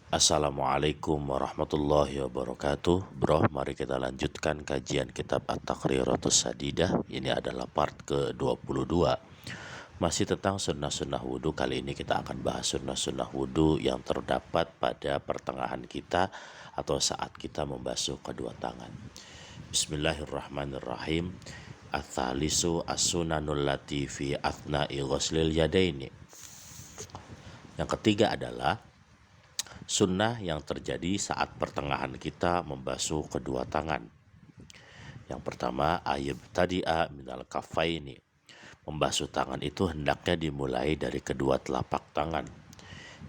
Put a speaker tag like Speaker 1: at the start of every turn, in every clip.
Speaker 1: Assalamualaikum warahmatullahi wabarakatuh. Bro, mari kita lanjutkan kajian kitab At-Taqriratus Sadidah. Ini adalah part ke-22. Masih tentang sunnah-sunnah wudhu. Kali ini kita akan bahas sunnah-sunnah wudhu yang terdapat pada pertengahan kita atau saat kita membasuh kedua tangan. Bismillahirrahmanirrahim. Ats-tsalisu as-sunanul lati fi athna'i ghuslil yadaini. Yang ketiga adalah sunnah yang terjadi saat pertengahan kita membasuh kedua tangan. Yang pertama, tadi'a minal kaffaini. Membasuh tangan itu hendaknya dimulai dari kedua telapak tangan.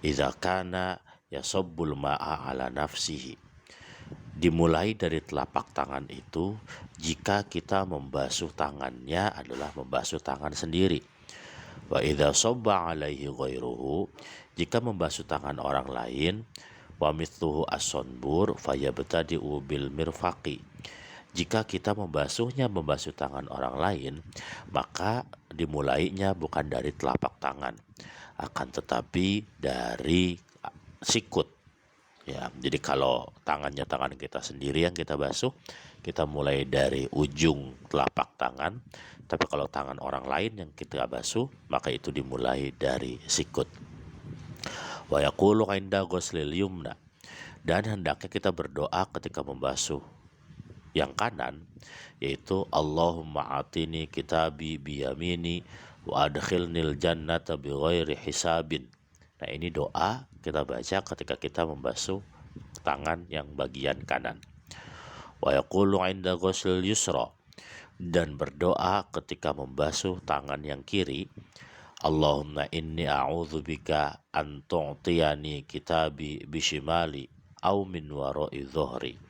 Speaker 1: Idza kana yasabbul ma'a ala nafsihi. Dimulai dari telapak tangan itu jika kita membasuh tangannya adalah membasuh tangan sendiri. Wa idza sabba alaihi ghairuhu, jika membasuh tangan orang lain, wa mithluhu as-sanbur fayabtadi'u bil mirfaqi. Jika kita membasuh tangan orang lain, maka dimulainya bukan dari telapak tangan, akan tetapi dari sikut. Ya, jadi kalau tangan kita sendiri yang kita basuh, kita mulai dari ujung telapak tangan. Tapi kalau tangan orang lain yang kita basuh, maka itu dimulai dari sikut. Wa yaqulu 'inda ghuslil yumna. Dan hendaknya kita berdoa ketika membasuh yang kanan, yaitu Allahumma atini kitabi biyamini wa adkhilnil jannata bighairi hisabin. Nah, ini doa kita baca ketika kita membasuh tangan yang bagian kanan. Wa yaqulu 'inda ghuslil yusra. Dan berdoa ketika membasuh tangan yang kiri, Allahumma inni a'udzubika an tu'tiyani kitabi bishimali au min wara'i dhuhri.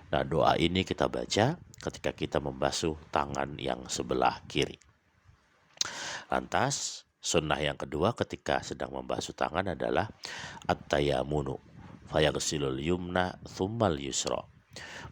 Speaker 1: Nah, doa ini kita baca ketika kita membasuh tangan yang sebelah kiri. Lantas, sunnah yang kedua ketika sedang membasuh tangan adalah at-tayammunu fayaghsilul yumna tsummal yusra.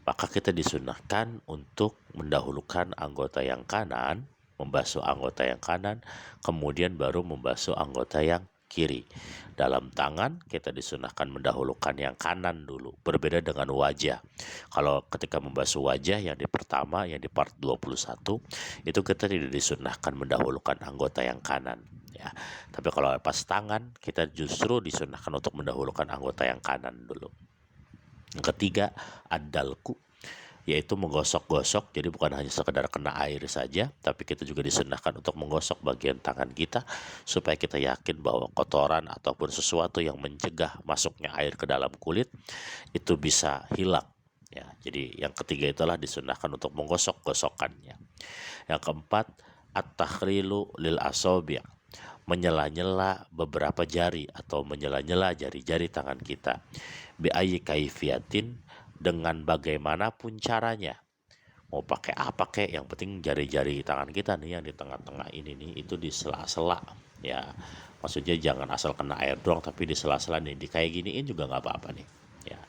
Speaker 1: Maka kita disunnahkan untuk mendahulukan anggota yang kanan, membasuh anggota yang kanan, kemudian baru membasuh anggota yang kiri. Dalam tangan kita disunahkan mendahulukan yang kanan dulu, berbeda dengan wajah. Kalau ketika membasuh wajah yang di pertama, yang di part 21, itu kita tidak disunahkan mendahulukan anggota yang kanan, ya. Tapi kalau pas tangan, kita justru disunahkan untuk mendahulukan anggota yang kanan dulu. Yang ketiga, ad-dalku, yaitu menggosok-gosok. Jadi bukan hanya sekedar kena air saja, tapi kita juga disunahkan untuk menggosok bagian tangan kita supaya kita yakin bahwa kotoran ataupun sesuatu yang mencegah masuknya air ke dalam kulit itu bisa hilang, ya. Jadi yang ketiga itulah disunahkan untuk menggosok-gosokkannya. Yang keempat, at-takhrilu lil asabi', menyela-nyela beberapa jari atau menyela-nyela jari-jari tangan kita, bi ayyi kaifiatin, dengan bagaimanapun caranya. Mau pakai apa kek, yang penting jari-jari tangan kita nih yang di tengah-tengah ini nih itu di sela-sela, ya. Maksudnya jangan asal kena air doang, tapi di sela-sela nih, di kayak giniin juga nggak apa-apa nih, ya.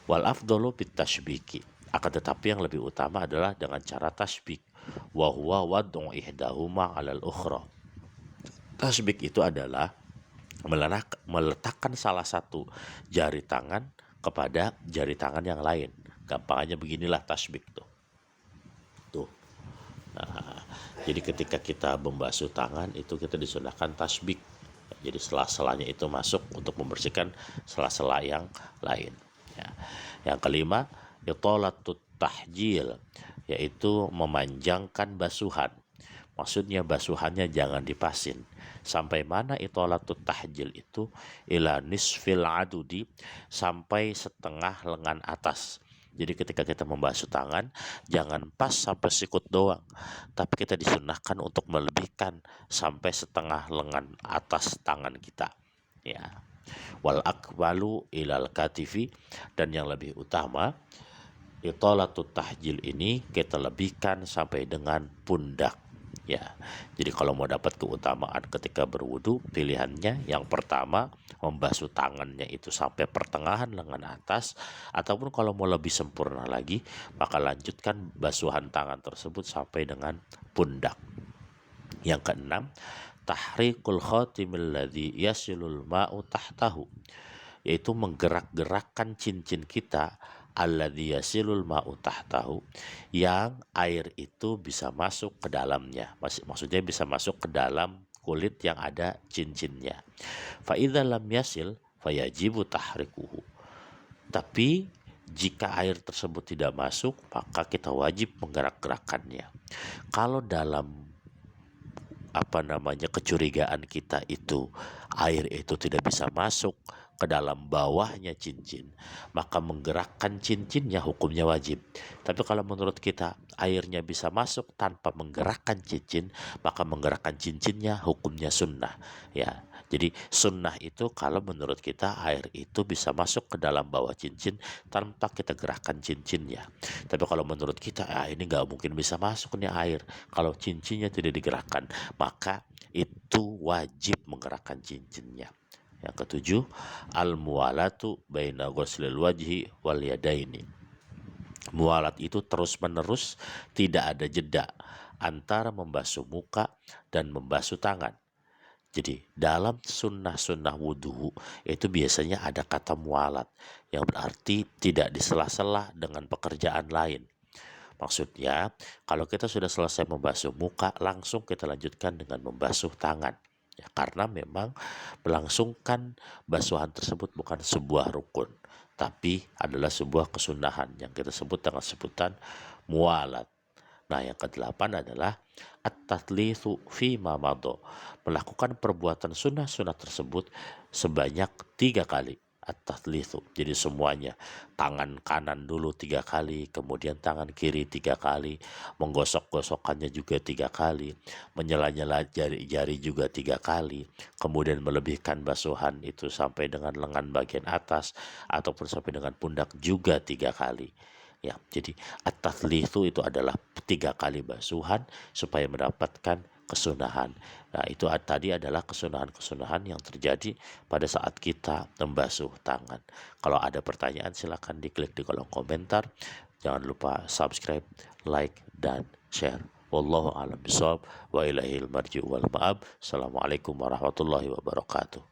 Speaker 1: Wal afdalu bit tashbiki, akan tetapi yang lebih utama adalah dengan cara tasbik. Wa huwa wad'u ihdahuma 'alal ukhra. Tasbik itu adalah meletakkan salah satu jari tangan kepada jari tangan yang lain. Gampangnya beginilah tasbik tuh. Nah, jadi ketika kita membasuh tangan itu kita disunahkan tasbik. Jadi sela-selanya itu masuk untuk membersihkan sela-sela yang lain, ya. Yang kelima, italatut tahjil, yaitu memanjangkan basuhan. Maksudnya basuhannya jangan dipasin. Sampai mana itolatut tahjil itu? Ila nisfil adudi, sampai setengah lengan atas. Jadi ketika kita membasuh tangan, jangan pas sampai sikut doang, tapi kita disunahkan untuk melebihkan sampai setengah lengan atas tangan kita, ya. Wal akbalu ilal katifi, dan yang lebih utama, itolatut tahjil ini kita lebihkan sampai dengan pundak, ya. Jadi kalau mau dapat keutamaan ketika berwudu, pilihannya yang pertama membasuh tangannya itu sampai pertengahan lengan atas, ataupun kalau mau lebih sempurna lagi, maka lanjutkan basuhan tangan tersebut sampai dengan pundak. Yang keenam, tahrikul khatimil ladzi yasilul ma'u tahtahu, yaitu menggerak-gerakkan cincin kita, alladzi yasilul ma'u tahtahu, yang air itu bisa masuk ke dalamnya. Maksudnya bisa masuk ke dalam kulit yang ada cincinnya. Fa idza lam yasil fayajibu tahrikuhu. Tapi jika air tersebut tidak masuk, maka kita wajib menggerak-gerakkannya. Kalau dalam kecurigaan kita itu air itu tidak bisa masuk ke dalam bawahnya cincin, maka menggerakkan cincinnya hukumnya wajib. Tapi kalau menurut kita airnya bisa masuk tanpa menggerakkan cincin, maka menggerakkan cincinnya hukumnya sunnah. Ya, jadi sunnah itu kalau menurut kita air itu bisa masuk ke dalam bawah cincin tanpa kita gerakkan cincinnya. Tapi kalau menurut kita ini nggak mungkin bisa masuk nih air kalau cincinnya tidak digerakkan, maka itu wajib menggerakkan cincinnya. Yang ketujuh, al-muwalatu baina ghuslil wajhi wal yadaini. Muwalat itu terus menerus, tidak ada jeda antara membasuh muka dan membasuh tangan. Jadi dalam sunnah-sunnah wudhu itu biasanya ada kata mualat, yang berarti tidak disela-sela dengan pekerjaan lain. Maksudnya, kalau kita sudah selesai membasuh muka, langsung kita lanjutkan dengan membasuh tangan. Ya, karena memang melangsungkan basuhan tersebut bukan sebuah rukun, tapi adalah sebuah kesunahan yang kita sebut dengan sebutan mualat. Nah, yang kedelapan adalah at-tatlitsu fi ma madha, melakukan perbuatan sunnah-sunnah tersebut sebanyak 3 kali. At-tatlitsu, jadi semuanya, tangan kanan dulu 3 kali, kemudian tangan kiri 3 kali, menggosok-gosokkannya juga 3 kali, menyela-nyela jari-jari juga 3 kali, kemudian melebihkan basuhan itu sampai dengan lengan bagian atas ataupun sampai dengan pundak juga 3 kali. Ya, jadi at-tatlitsu itu adalah 3 kali basuhan supaya mendapatkan kesunahan. Nah, itu tadi adalah kesunahan-kesunahan yang terjadi pada saat kita membasuh tangan. Kalau ada pertanyaan silakan diklik di kolom komentar. Jangan lupa subscribe, like, dan share. Wallahu a'lam bishawab wa ilahil marji'u wal ma'ab. Assalamualaikum warahmatullahi wabarakatuh.